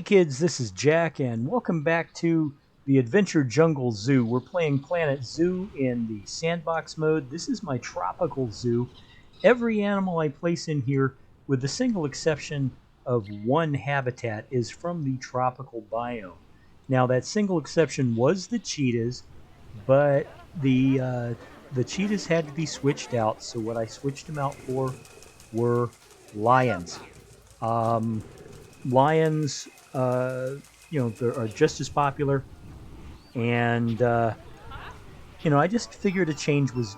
Hey kids, this is Jack, and welcome back to the Adventure Jungle Zoo. We're playing Planet Zoo in the Sandbox mode. This is my tropical zoo. Every animal I place in here, with the single exception of one habitat, is from the tropical biome. Now, that single exception was the cheetahs, but the cheetahs had to be switched out, so what I switched them out for were lions. Um, Lions, are just as popular, and I just figured a change was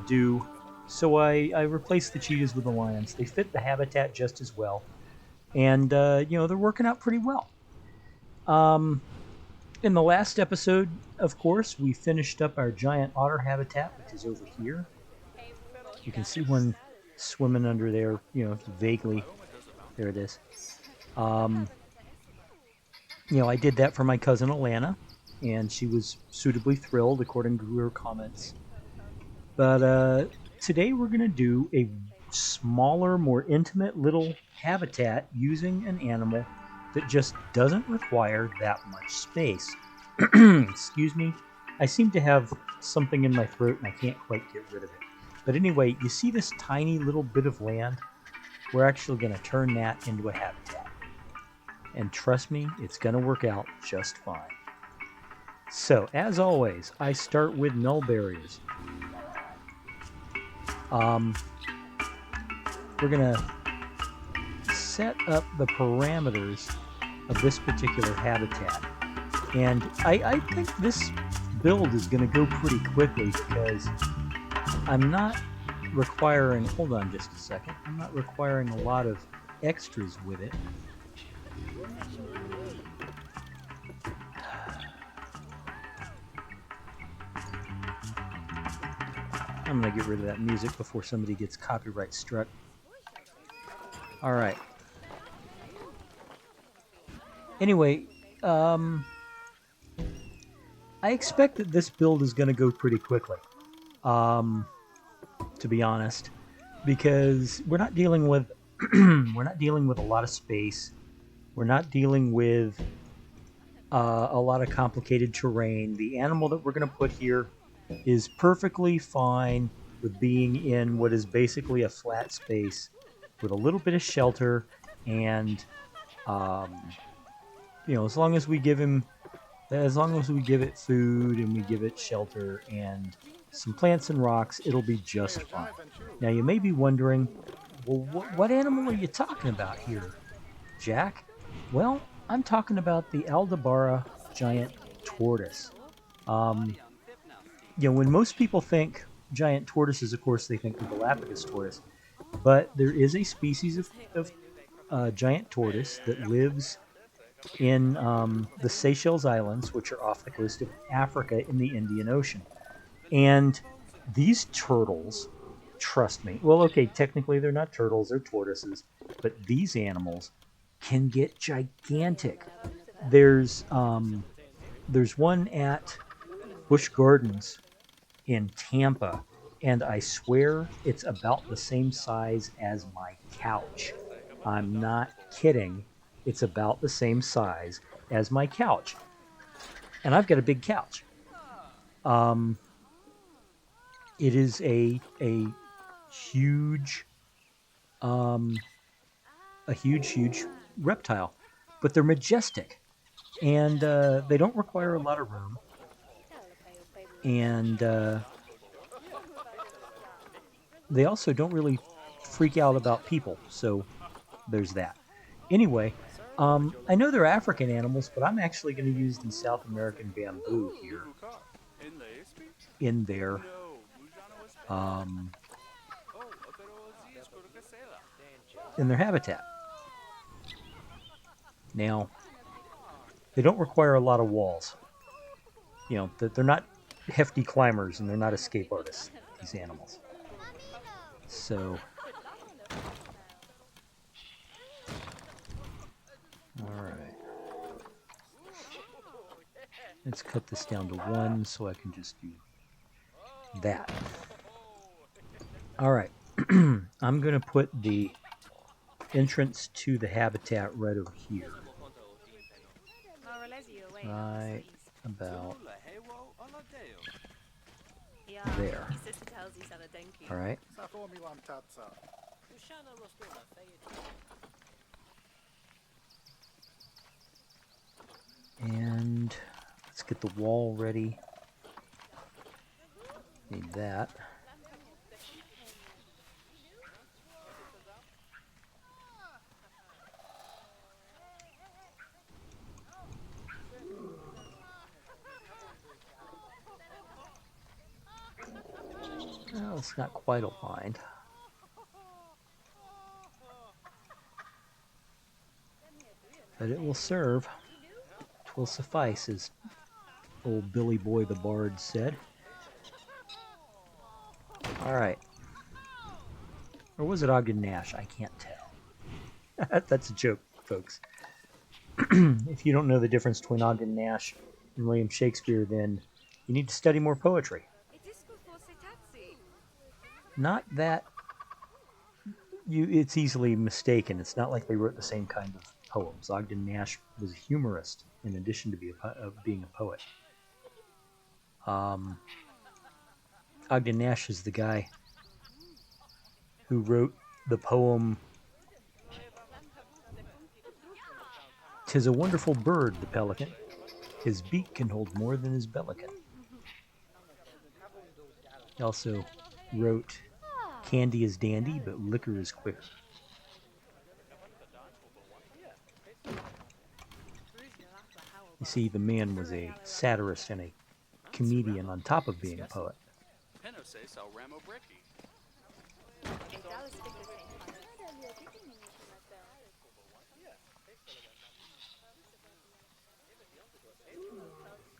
due, so I replaced the cheetahs with the lions. They fit the habitat just as well, and they're working out pretty well. In the last episode, of course, we finished up our giant otter habitat, which is over here. You can see one swimming under there, vaguely. There it is. I did that for my cousin Alana, and she was suitably thrilled according to her comments. But today we're going to do a smaller, more intimate little habitat using an animal that just doesn't require that much space. Excuse me. I seem to have something in my throat and I can't quite get rid of it. But anyway, you see this tiny little bit of land? We're actually going to turn that into a habitat. And trust me, it's going to work out just fine. So, as always, I start with null barriers. We're going to set up the parameters of this particular habitat. And I think this build is going to go pretty quickly because I'm not requiring, hold on just a second, I'm not requiring a lot of extras with it. I'm going to get rid of that music before somebody gets copyright struck. Alright. Anyway, I expect that this build is going to go pretty quickly. To be honest, because we're not dealing with a lot of space. We're not dealing with a lot of complicated terrain. The animal that we're going to put here is perfectly fine with being in what is basically a flat space with a little bit of shelter, and as long as we give it food and we give it shelter and some plants and rocks, it'll be just fine. Now you may be wondering, well, what animal are you talking about here, Jack? Well, I'm talking about the Aldabara Giant Tortoise. When most people think giant tortoises, of course, they think the Galapagos tortoise. But there is a species of giant tortoise that lives in the Seychelles Islands, which are off the coast of Africa in the Indian Ocean. And these turtles, trust me, well, okay, technically they're not turtles, they're tortoises, but these animals can get gigantic. There's one at Busch Gardens in Tampa, and I swear it's about the same size as my couch. I'm not kidding. It's about the same size as my couch. And I've got a big couch. It is a huge reptile, but they're majestic, and they don't require a lot of room. And they also don't really freak out about people, so there's that. Anyway, I know they're African animals, but I'm actually going to use the South American bamboo here in their habitat. Now, they don't require a lot of walls. They're not hefty climbers and they're not escape artists, these animals. So, alright. Let's cut this down to 1 so I can just do that. Alright. I'm going to put the entrance to the habitat right over here. Right about there. All right. And let's get the wall ready. Need that. Well, it's not quite aligned. But it will serve. It will suffice, as old Billy Boy the Bard said. Alright. Or was it Ogden Nash? I can't tell. That's a joke, folks. If you don't know the difference between Ogden Nash and William Shakespeare, then you need to study more poetry. Not that it's easily mistaken. It's not like they wrote the same kind of poems. Ogden Nash was a humorist in addition to being a poet. Ogden Nash is the guy who wrote the poem "'Tis a wonderful bird, the pelican. His beak can hold more than his bellican." He also wrote "Candy is dandy, but liquor is quicker." You see, the man was a satirist and a comedian on top of being a poet.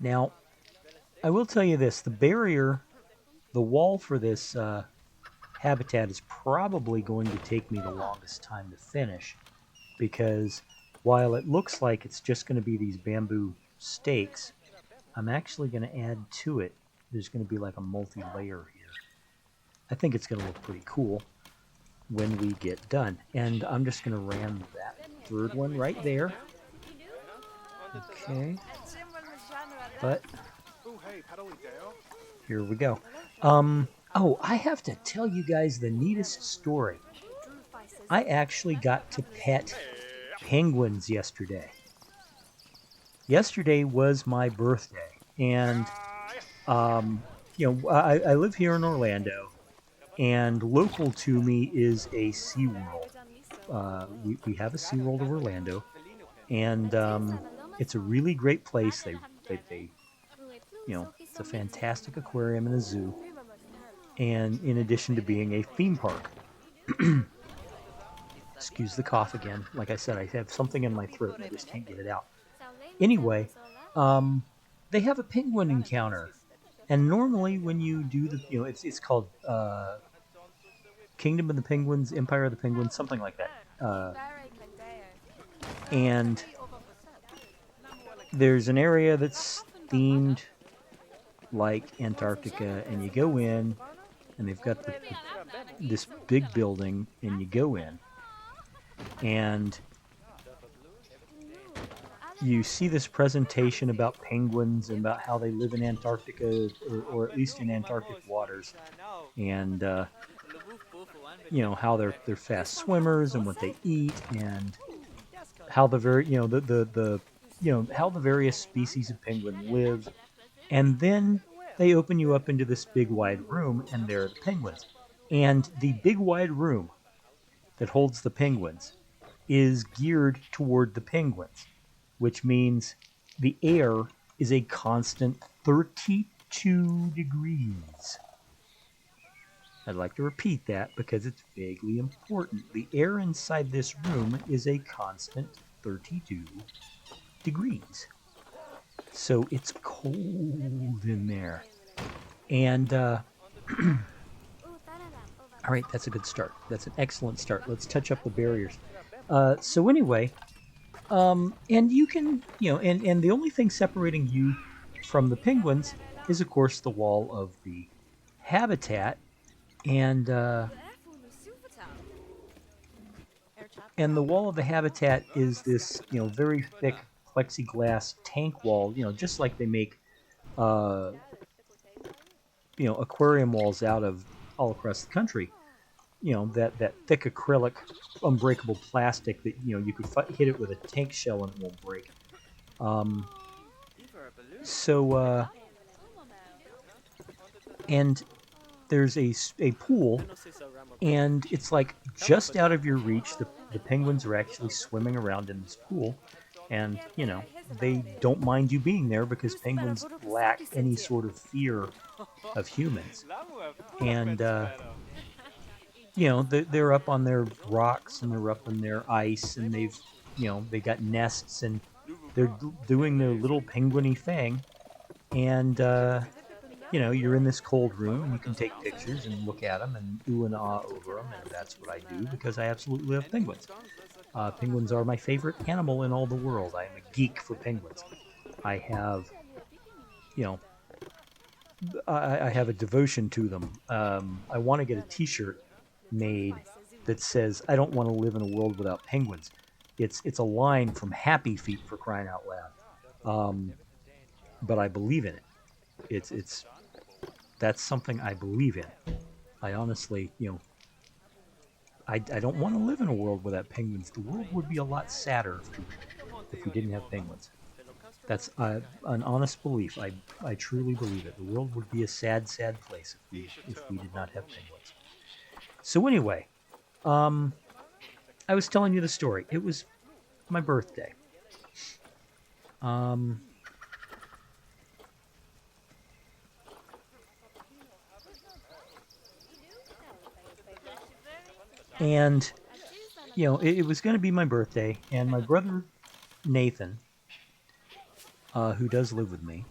Now, I will tell you this, the barrier, the wall for this habitat is probably going to take me the longest time to finish, because while it looks like it's just going to be these bamboo stakes, I'm actually going to add to it. There's going to be like a multi-layer here. I think it's going to look pretty cool when we get done. And I'm just going to ram that third one right there. Okay. But here we go. Oh, I have to tell you guys the neatest story. I actually got to pet penguins yesterday. Yesterday was my birthday, and I live here in Orlando, and local to me is a SeaWorld. We have a SeaWorld of Orlando, and it's a really great place. They it's a fantastic aquarium and a zoo, and in addition to being a theme park. Excuse the cough again. Like I said, I have something in my throat and I just can't get it out. Anyway, they have a penguin encounter, and normally when you do the, it's called Kingdom of the Penguins, Empire of the Penguins, something like that. And there's an area that's themed like Antarctica, and you go in, and they've got this big building, and you go in, and you see this presentation about penguins and about how they live in Antarctica, or at least in Antarctic waters, and how they're fast swimmers and what they eat, and how the how the various species of penguin live. And then they open you up into this big wide room, and there are the penguins. And the big wide room that holds the penguins is geared toward the penguins, which means the air is a constant 32 degrees. I'd like to repeat that because it's vaguely important. The air inside this room is a constant 32 degrees. So it's cold in there. And, all right, that's a good start. That's an excellent start. Let's touch up the barriers. So anyway, and you can, and the only thing separating you from the penguins is, of course, the wall of the habitat. And And the wall of the habitat is this, very thick plexiglass tank wall, just like they make, uh, aquarium walls out of all across the country. That thick acrylic, unbreakable plastic that you could hit it with a tank shell and it won't break. Um, so and there's a pool, and it's like just out of your reach. The penguins are actually swimming around in this pool, and they don't mind you being there because penguins lack any sort of fear of humans. And they're up on their rocks and they're up on their ice, and they got nests, and they're doing their little penguiny thing. And you're in this cold room and you can take pictures and look at them and ooh and ah over them, and that's what I do because I absolutely love penguins. Penguins are my favorite animal in all the world. I am a geek for penguins. I have, you know, I have a devotion to them. I want to get a T-shirt made that says "I don't want to live in a world without penguins." It's a line from Happy Feet, for crying out loud. But I believe in it. It's that's something I believe in. I honestly, I don't want to live in a world without penguins. The world would be a lot sadder if we didn't have penguins. That's an honest belief. I truly believe it. The world would be a sad, sad place if we did not have penguins. So anyway, um, I was telling you the story. It was my birthday. Um, and it was going to be my birthday, and my brother Nathan, who does live with me,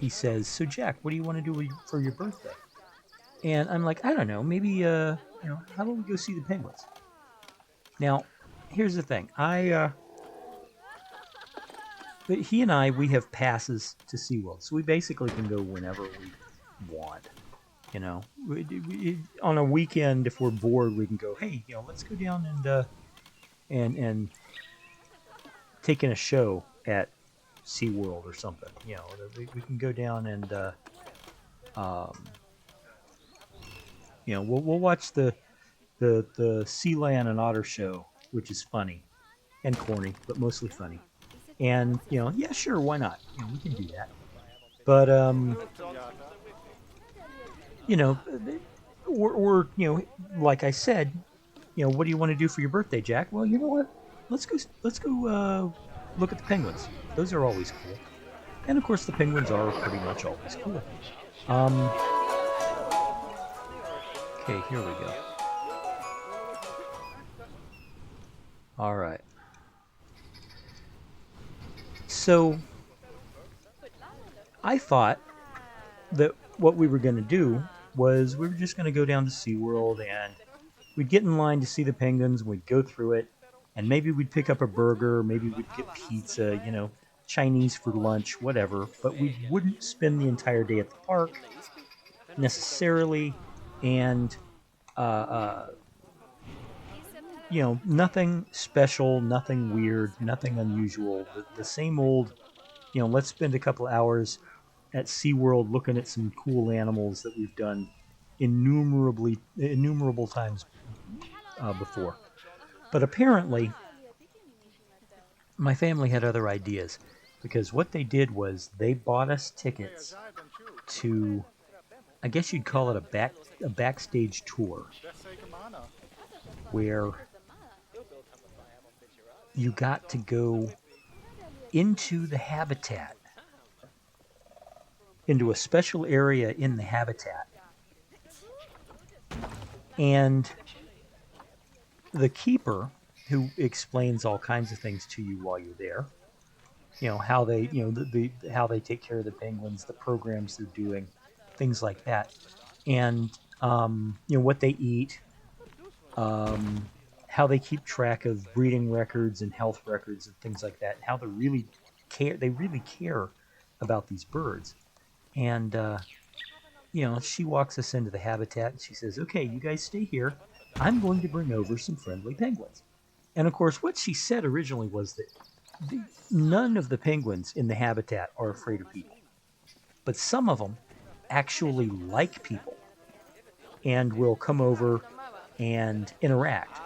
he says, "So Jack, what do you want to do for your birthday?" And I'm like, "I don't know. Maybe how about we go see the penguins?" Now, here's the thing. He and I, we have passes to SeaWorld, so we basically can go whenever we want. On a weekend, if we're bored, we can go. Hey, let's go down and take in a show at SeaWorld or something. We can go down and um, we'll watch the Sea Lion and Otter show, which is funny and corny, but mostly funny. And yeah, sure, why not? We can do that. But you know, or like I said, what do you want to do for your birthday, Jack? Well, you know what? Let's go look at the penguins. Those are always cool. And of course, the penguins are pretty much always cool. Um, okay, here we go. All right. So I thought that what we were going to do was we were just going to go down to SeaWorld, and we'd get in line to see the penguins. We'd go through it, and maybe we'd pick up a burger, maybe we'd get pizza, Chinese for lunch, whatever. But we wouldn't spend the entire day at the park necessarily, and uh, uh, nothing special, nothing weird, nothing unusual. The same old, let's spend a couple hours at SeaWorld looking at some cool animals that we've done innumerable times before. But apparently, my family had other ideas, because what they did was they bought us tickets to, I guess you'd call it a backstage tour, where you got to go into the habitat, into a special area in the habitat, and the keeper, who explains all kinds of things to you while you're there, how they how they take care of the penguins, the programs they're doing, things like that, and what they eat, um, how they keep track of breeding records and health records and things like that, how they really care about these birds. And she walks us into the habitat and she says, "Okay, you guys stay here. I'm going to bring over some friendly penguins." And of course, what she said originally was that none of the penguins in the habitat are afraid of people, but some of them actually like people and will come over and interact.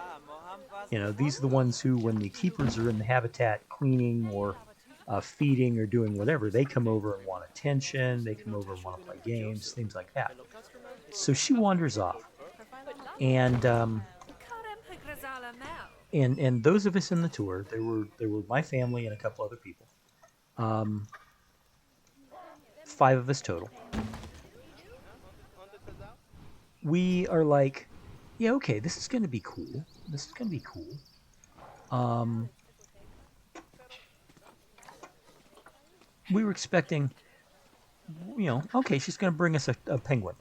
You know, these are the ones who, when the keepers are in the habitat cleaning or feeding or doing whatever, they come over and want attention. They come over and want to play games, things like that. So she wanders off, and and those of us in the tour, there were my family and a couple other people, 5 of us total. We are like, yeah, okay, this is going to be cool. This is going to be cool. We were expecting, okay, she's going to bring us a penguin.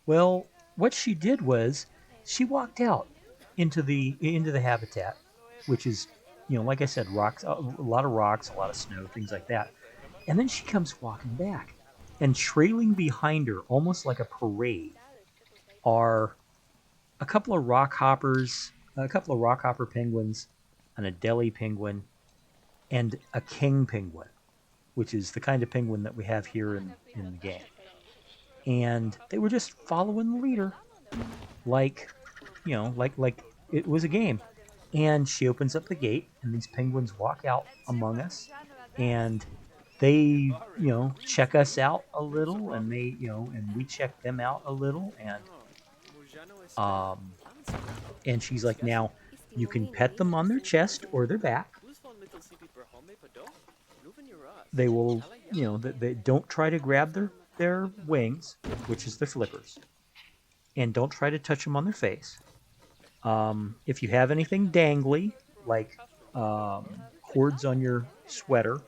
Well, what she did was she walked out into the habitat, which is, like I said, rocks, a lot of rocks, a lot of snow, things like that. And then she comes walking back, and trailing behind her, almost like a parade, are a couple of rock hoppers, a couple of rock hopper penguins, an Adelie penguin, and a king penguin, which is the kind of penguin that we have here in the game. And they were just following the leader, like it was a game. And she opens up the gate, and these penguins walk out among us, and they, check us out a little, and they, and we check them out a little, and she's like, now you can pet them on their chest or their back. They will, they don't try to grab their wings, which is their flippers, and don't try to touch them on their face. If you have anything dangly, like cords on your sweater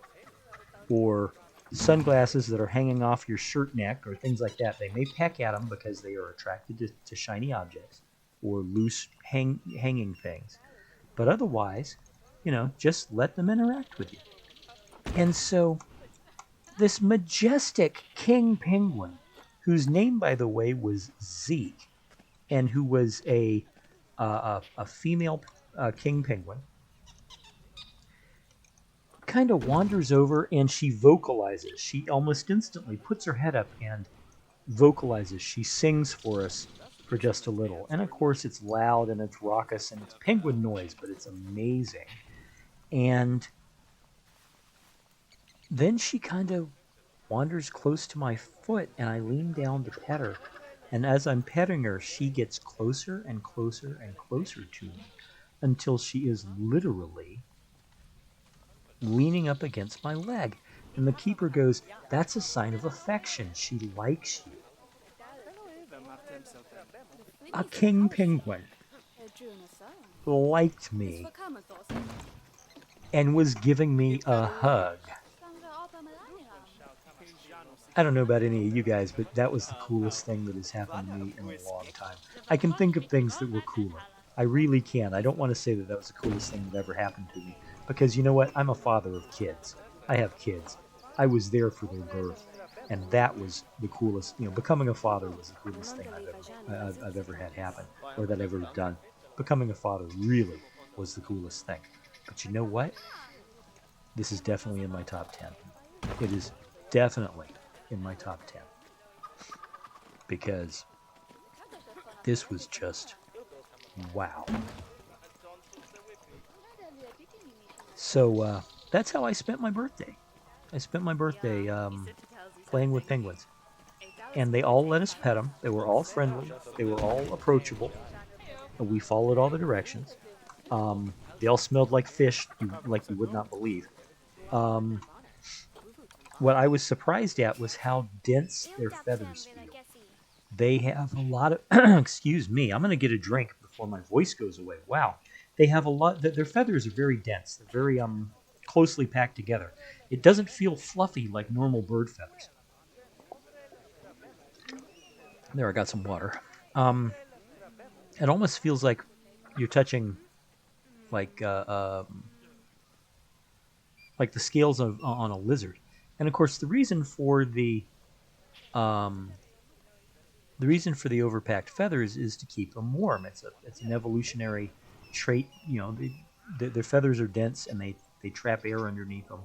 or sunglasses that are hanging off your shirt neck or things like that, they may peck at them because they are attracted to shiny objects or loose hanging things. But otherwise, just let them interact with you. And so this majestic king penguin, whose name, by the way, was Zeke, and who was a female king penguin, kind of wanders over, and she vocalizes. She almost instantly puts her head up and vocalizes. She sings for us for just a little. And of course, it's loud and it's raucous and it's penguin noise, but it's amazing. And then she kind of wanders close to my foot, and I lean down to pet her. And as I'm petting her, she gets closer and closer and closer to me until she is literally leaning up against my leg. And the keeper goes, that's a sign of affection. She likes you. A king penguin liked me and was giving me a hug. I don't know about any of you guys, but that was the coolest thing that has happened to me in a long time. I can think of things that were cooler. I really can. I don't want to say that was the coolest thing that ever happened to me, because you know what? I'm a father of kids. I have kids. I was there for their birth, and that was the coolest. Becoming a father was the coolest thing I've ever had happen, or that I've ever done. Becoming a father really was the coolest thing. But you know what? This is definitely in my top 10. It is definitely in my top 10, because this was just wow. So that's how I spent my birthday. I spent my birthday playing with penguins, and they all let us pet them. They were all friendly. They were all approachable. We followed all the directions. They all smelled like fish, like you would not believe. What I was surprised at was how dense their feathers feel. They have a lot of, excuse me, I'm going to get a drink before my voice goes away. Wow. They have a lot, their feathers are very dense. They're very closely packed together. It doesn't feel fluffy like normal bird feathers. There, I got some water. It almost feels like you're touching like the scales on a lizard. And of course, the reason for the The reason for the overpacked feathers is to keep them warm. It's an evolutionary trait. You know, their feathers are dense and they trap air underneath them,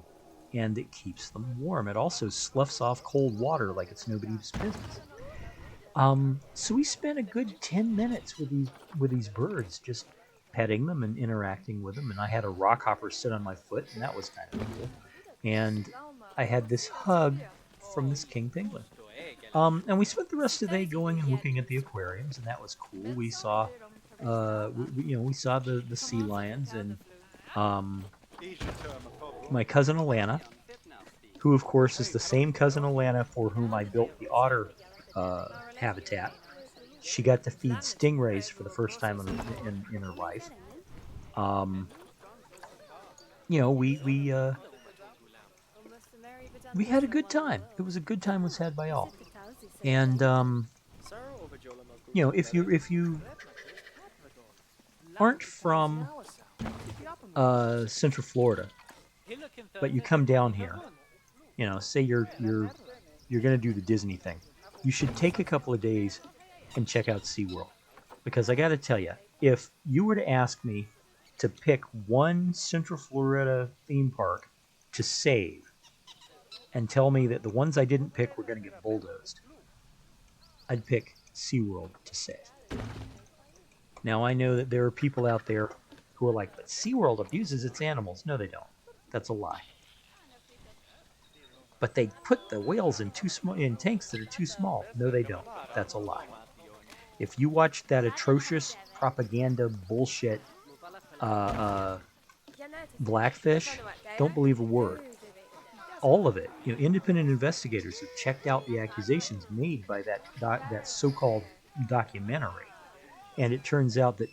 and it keeps them warm. It also sloughs off cold water like it's nobody's business. So we spent a good 10 minutes with these birds, just petting them and interacting with them. And I had a rockhopper sit on my foot, and that was kind of cool. And I had this hug from this king penguin. And we spent the rest of the day going and looking at the aquariums, and that was cool. We saw, we saw the sea lions and my cousin Alana, who of course is the same cousin Alana for whom I built the otter habitat. She got to feed stingrays for the first time in her life. We had a good time. It was a good time was had by all. And if you aren't from Central Florida, but you come down here, say you're going to do the Disney thing, you should take a couple of days and check out SeaWorld. Because I got to tell you, if you were to ask me to pick one Central Florida theme park to save and tell me that the ones I didn't pick were going to get bulldozed, I'd pick SeaWorld to save. Now, I know that there are people out there who are like, but SeaWorld abuses its animals. No, they don't. That's a lie. But they put the whales in tanks that are too small. No, they don't. That's a lie. If you watch that atrocious propaganda bullshit Blackfish, don't believe a word. All of it. Independent investigators have checked out the accusations made by that so-called documentary, and it turns out that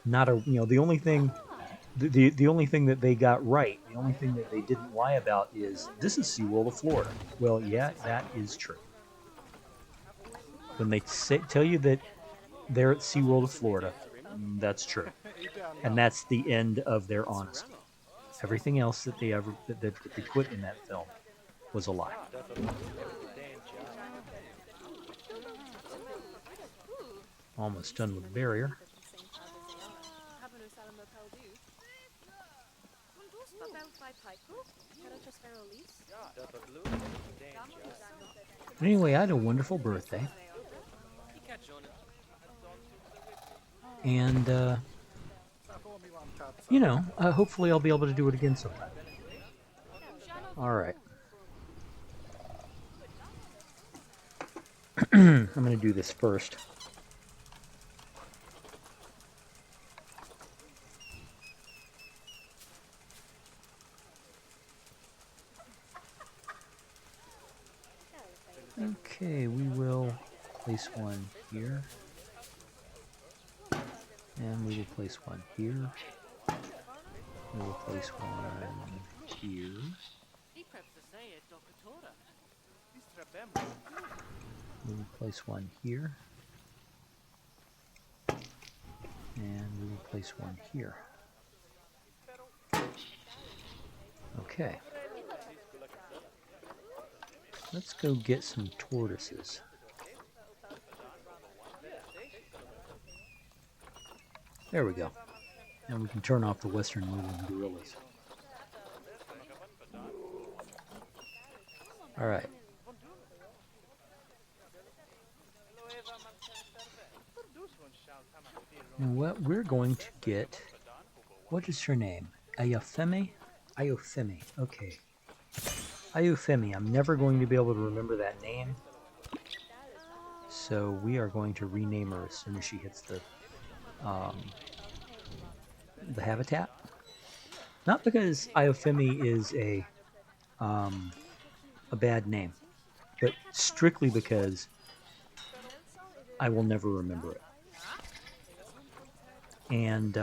the only thing that they got right, the only thing that they didn't lie about is this is SeaWorld of Florida. Well, yeah, that is true. When they tell you that they're at SeaWorld of Florida, that's true. And that's the end of their honesty. Everything else that they put in that film was a lie. Almost done with the barrier. But anyway, I had a wonderful birthday. And, hopefully I'll be able to do it again sometime. All right. I'm going to do this first. Okay, we will place one here. And we will place one here. We will place one here. We will place one here. And we will place one here. Okay. Let's go get some tortoises. There we go. And we can turn off the western moving gorillas. All right. And what we're going to get, what is her name? Ayofemi? Ayofemi, okay. Ayofemi, I'm never going to be able to remember that name. So we are going to rename her as soon as she hits the habitat. Not because Ayofemi is a bad name, but strictly because I will never remember it. And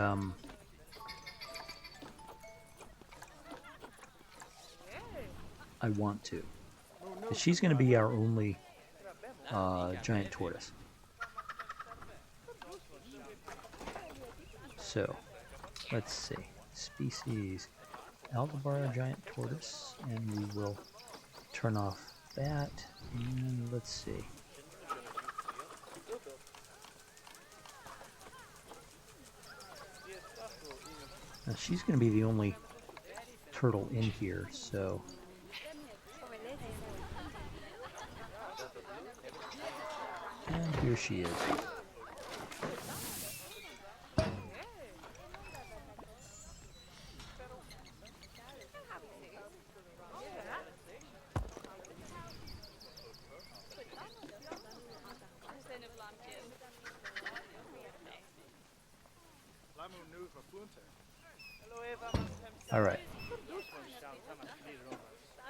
I want to. She's going to be our only giant tortoise. So, let's see. Species, Aldabara Giant Tortoise, and we will turn off that, and let's see. Now she's going to be the only turtle in here, so... And here she is. All right.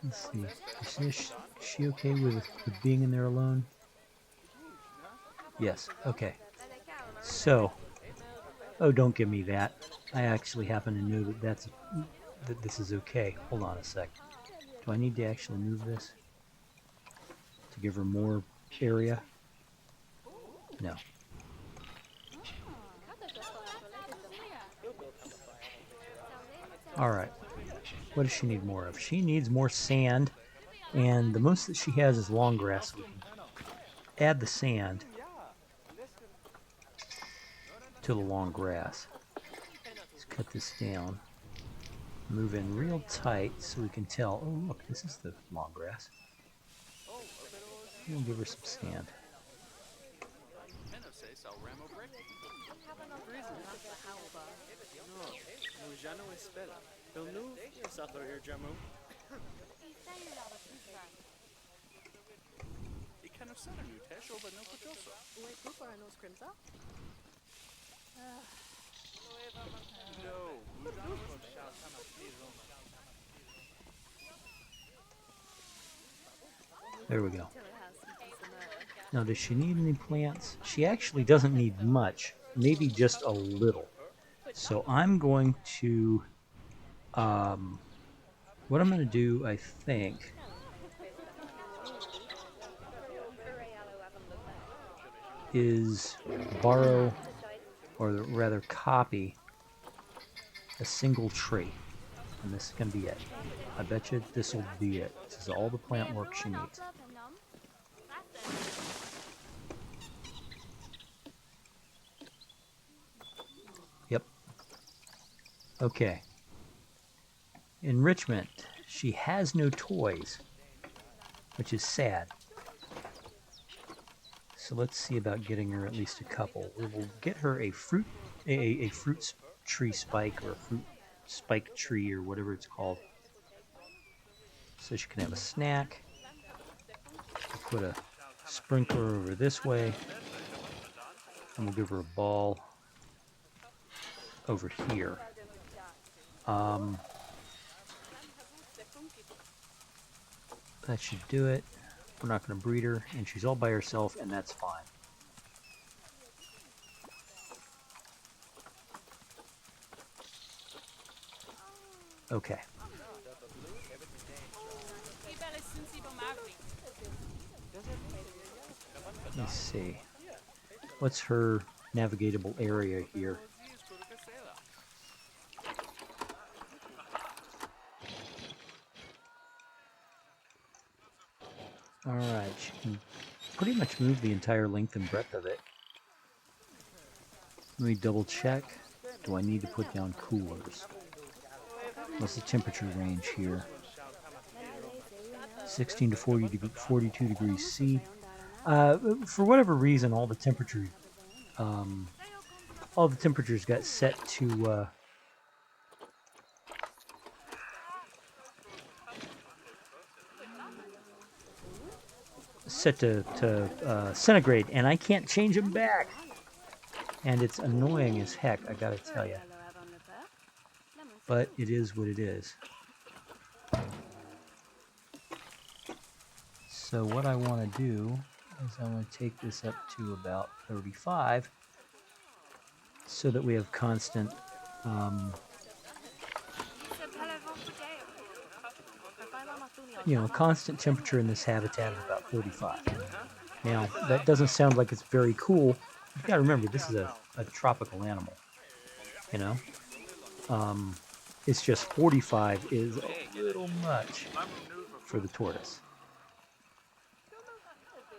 Let's see. Is she okay with being in there alone? Yes. Okay. So, oh, don't give me that. I actually happen to know that this is okay. Hold on a sec. Do I need to actually move this to give her more area? No. All right. What does she need more of? She needs more sand, and the most that she has is long grass. So we can add the sand to the long grass. Let's cut this down. Move in real tight so we can tell. Oh, look, this is the long grass. We'll give her some sand. There we go. Now, does she need any plants? She actually doesn't need much, maybe just a little. So I'm going to, what I'm going to do, I think, is borrow, or rather copy, a single tree. And this is going to be it. I bet you this will be it. This is all the plant work she needs. Yep. Okay. Enrichment. She has no toys, which is sad. So let's see about getting her at least a couple. We will get her a fruit tree spike, or a fruit spike tree, or whatever it's called, so she can have a snack. We'll put a sprinkler over this way, and we'll give her a ball over here. That should do it. We're not going to breed her, and she's all by herself, and that's fine. Okay. Let's see. What's her navigatable area here? Alright, she can pretty much move the entire length and breadth of it. Let me double check. Do I need to put down coolers? What's the temperature range here? 16 to 42 degrees C. For whatever reason, all the temperatures got set to centigrade, and I can't change them back. And it's annoying as heck, I gotta tell you. But it is what it is. So what I want to do is I want to take this up to about 35 so that we have constant constant temperature in this habitat of about 35. Now, that doesn't sound like it's very cool. You've got to remember, this is a tropical animal, it's just 45 is a little much for the tortoise.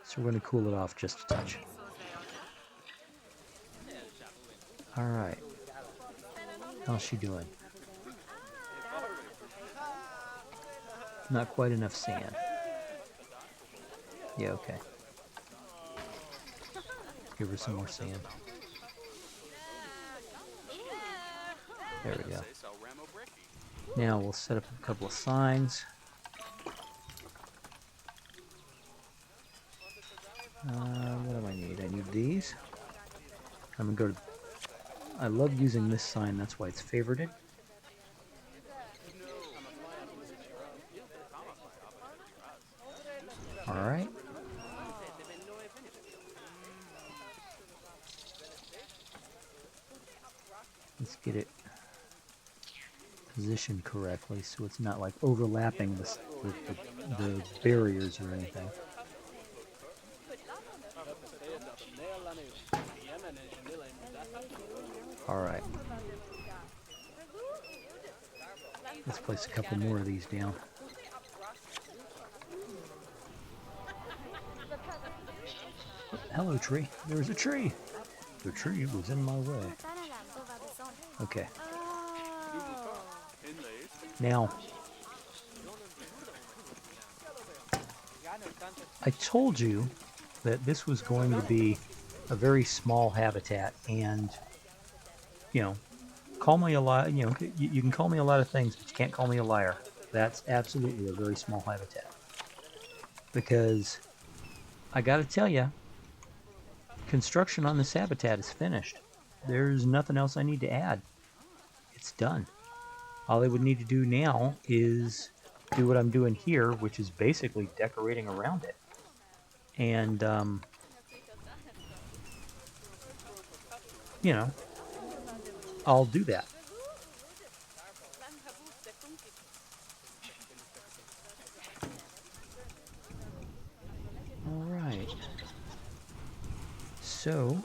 So we're going to cool it off just a touch. Alright. How's she doing? Not quite enough sand. Yeah, okay. Give her some more sand. There we go. Now we'll set up a couple of signs. What do I need? I need these. I'm going to go to... I love using this sign, that's why it's favorited. Alright. Let's get it positioned correctly so it's not like overlapping the barriers or anything. Alright. Let's place a couple more of these down. Hello, tree. There's a tree. The tree was in my way. Okay. Now, I told you that this was going to be a very small habitat, and, you know, call me a liar. You know, you can call me a lot of things, but you can't call me a liar. That's absolutely a very small habitat. Because I got to tell you, construction on this habitat is finished. There's nothing else I need to add. It's done. All I would need to do now is do what I'm doing here, which is basically decorating around it. And, you know, I'll do that. All right. So,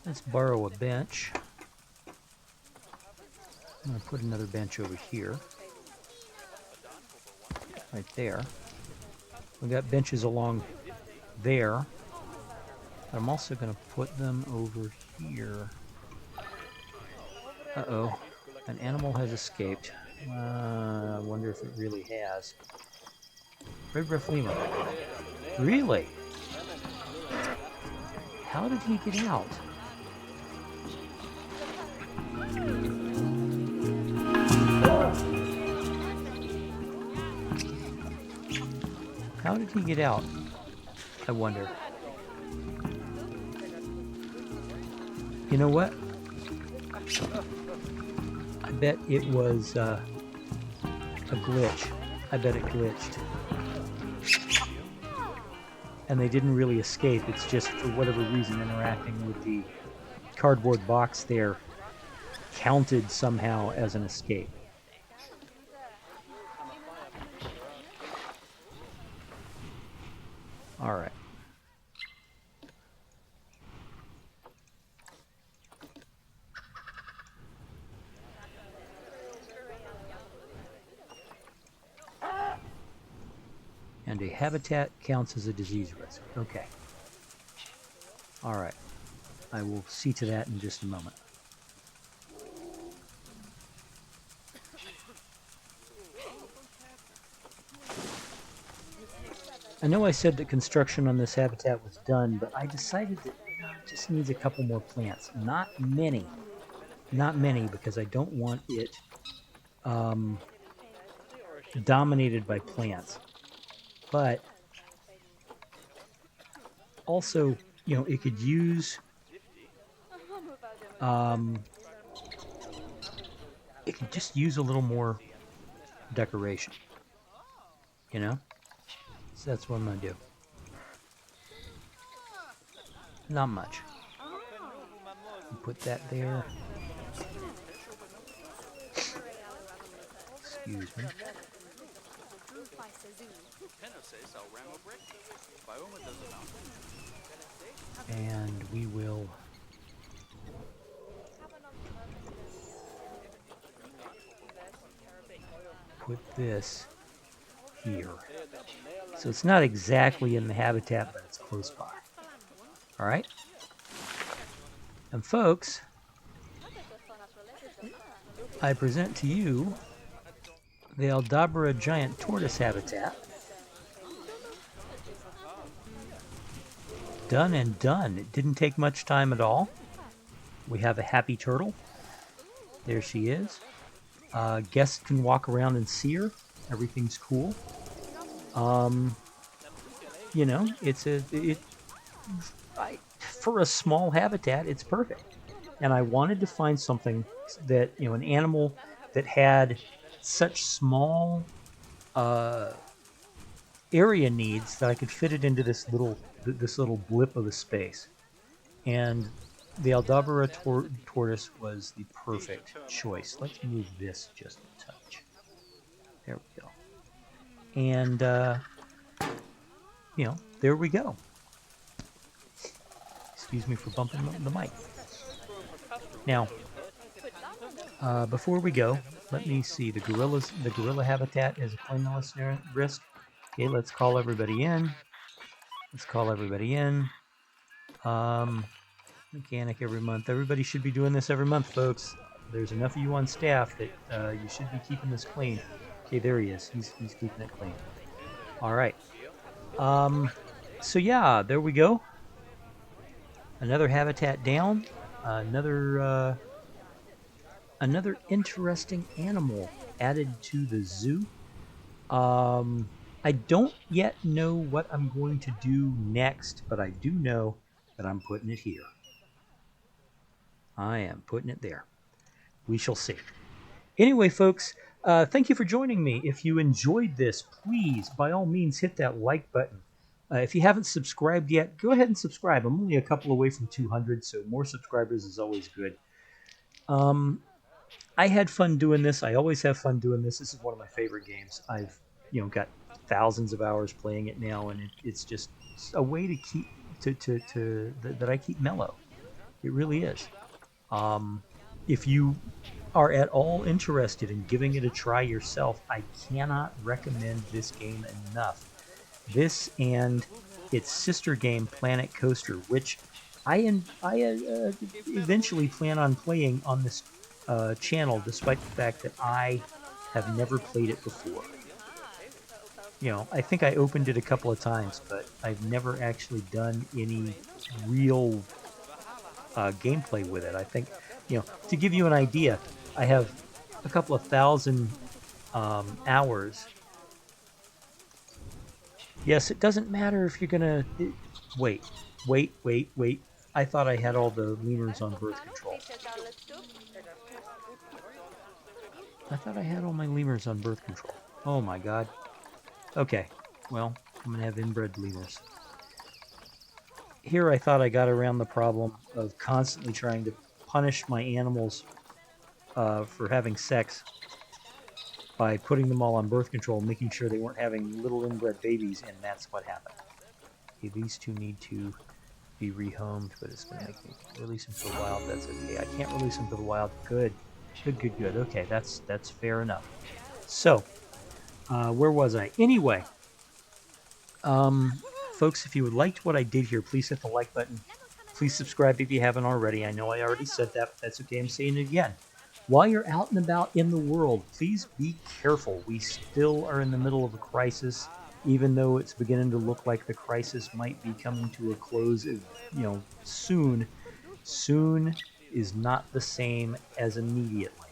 let's borrow a bench. I'm going to put another bench over here. Right there. We got benches along there. I'm also going to put them over here. Uh-oh. An animal has escaped. I wonder if it really has. Red Ruff Lemur. Really? How did he get out? How did he get out? I wonder. You know what? I bet it was a glitch. I bet it glitched. And they didn't really escape. It's just, for whatever reason, interacting with the cardboard box there counted somehow as an escape. All right. And a habitat counts as a disease risk. Okay. All right. I will see to that in just a moment. I know I said that construction on this habitat was done, but I decided that it just needs a couple more plants. Not many. Not many, because I don't want it dominated by plants. But also, you know, it could use it could just use a little more decoration, you know? So that's what I'm gonna do. Not much. Put that there. Excuse me. And we will put this here. So it's not exactly in the habitat, but it's close by. All right? And folks, I present to you the Aldabara Giant Tortoise habitat. Done and done. It didn't take much time at all. We have a happy turtle. There she is. Guests can walk around and see her. Everything's cool. You know, for a small habitat, it's perfect. And I wanted to find something that, you know, an animal that had such small area needs that I could fit it into this little blip of a space. And the Aldabara tortoise was the perfect choice. Let's move this just a touch. There we go. And you know, there we go. Excuse me for bumping the mic. Now, before we go, let me see. The gorilla habitat is a cleanliness risk. Okay, let's call everybody in. Mechanic every month. Everybody should be doing this every month, folks. There's enough of you on staff that you should be keeping this clean. Okay, there he is. He's keeping it clean. All right. So yeah, there we go. Another habitat down. Another interesting animal added to the zoo. I don't yet know what I'm going to do next, but I do know that I'm putting it here. I am putting it there. We shall see. Anyway, folks, thank you for joining me. If you enjoyed this, please, by all means, hit that like button. If you haven't subscribed yet, go ahead and subscribe. I'm only a couple away from 200, so more subscribers is always good. I had fun doing this. I always have fun doing this. This is one of my favorite games. I've, you know, got thousands of hours playing it now, and it's just a way to keep that I keep mellow. It really is. If you are at all interested in giving it a try yourself, I cannot recommend this game enough. This and its sister game, Planet Coaster, which I eventually plan on playing on this channel, despite the fact that I have never played it before. You know, I think I opened it a couple of times, but I've never actually done any real gameplay with it. I think, you know, to give you an idea, I have a couple of thousand hours. Yes, it doesn't matter if you're gonna... Wait. I thought I had all the lemurs on birth control. I thought I had all my lemurs on birth control. Oh my god. Okay, well, I'm gonna have inbred lemurs. Here I thought I got around the problem of constantly trying to punish my animals for having sex by putting them all on birth control, making sure they weren't having little inbred babies, and that's what happened. Okay, these two need to be rehomed, but it's going to make me release them to the wild. That's okay. I can't release them to the wild. Good. Okay, that's fair enough. So, where was I? Anyway, folks, if you liked what I did here, please hit the like button. Please subscribe if you haven't already. I know I already said that, but that's okay. I'm saying it again. While you're out and about in the world, please be careful. We still are in the middle of a crisis, even though it's beginning to look like the crisis might be coming to a close, you know, soon. Soon is not the same as immediately.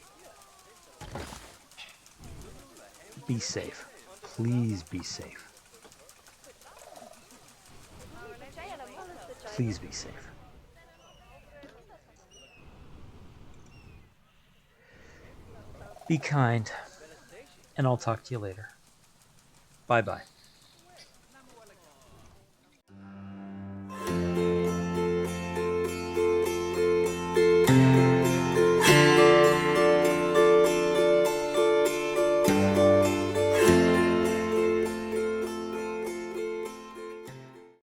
Be safe. Please be safe. Please be safe. Be kind, and I'll talk to you later. Bye-bye.